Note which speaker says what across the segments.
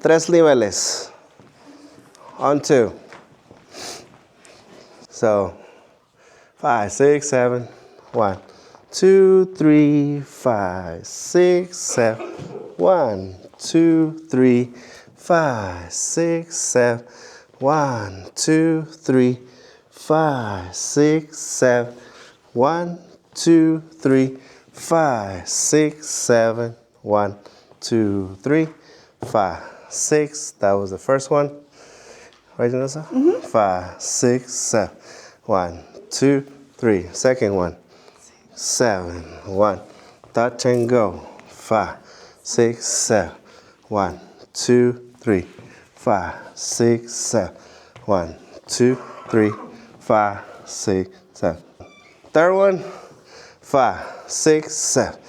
Speaker 1: tres niveles. On 2. So 5, 6, 7. 1, 2, 3, 5, 6, 7. 1, 2, 3, 5, 6, 7. 1, 2, 3, 5, 6, 7. 1, 2, 3, 5, 6, 7. 1, 2, 3, 5, 6. That was the first one. Right, Janessa? 5, 6, 7. 1, 2, 3. Second one. 7. 1. Touch and go. 5, 6, 7. 1, 2, 3, 5, 6, 7. 1, 2, 3, 5, 6, 7. Third one. 5, 6, 7.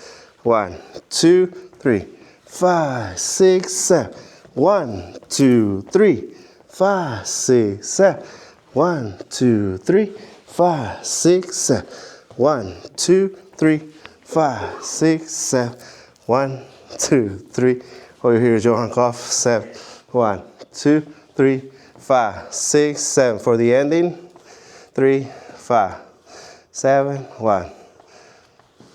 Speaker 1: 1, 2, 3, 5, 6, 7. 1, 2, 3, 5, 6, 7. 1, 2, 3, 5, 6, 7. 1, 2, 3, 5, 6, 7. 1, 2, 3. Over here, Johan cough. 7. 1, 2, 3, 5, 6, 7. For the ending. 3, 5, 7. 1,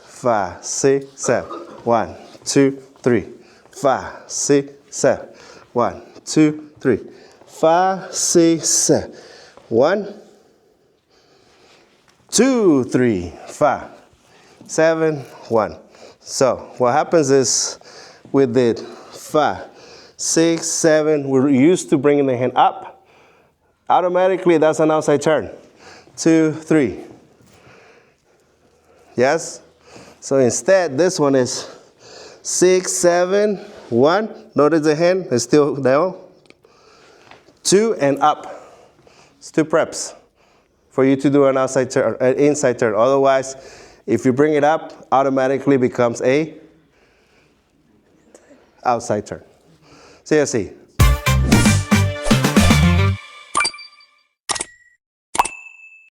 Speaker 1: 5, 6, 7. 1, 2, 3, 5, 6, 7. 1, 2, 3, 5, 6, 7. 1, 2, 3, 5, 7, 1. So what happens is we did 5, 6, 7. We're used to bringing the hand up. Automatically, that's an outside turn. 2, 3. Yes? So instead, this one is 6, 7, 1. Notice the hand is still down. 2 and up. It's 2 preps for you to do an outside turn, an inside turn. Otherwise, if you bring it up, automatically becomes a outside turn. So you see,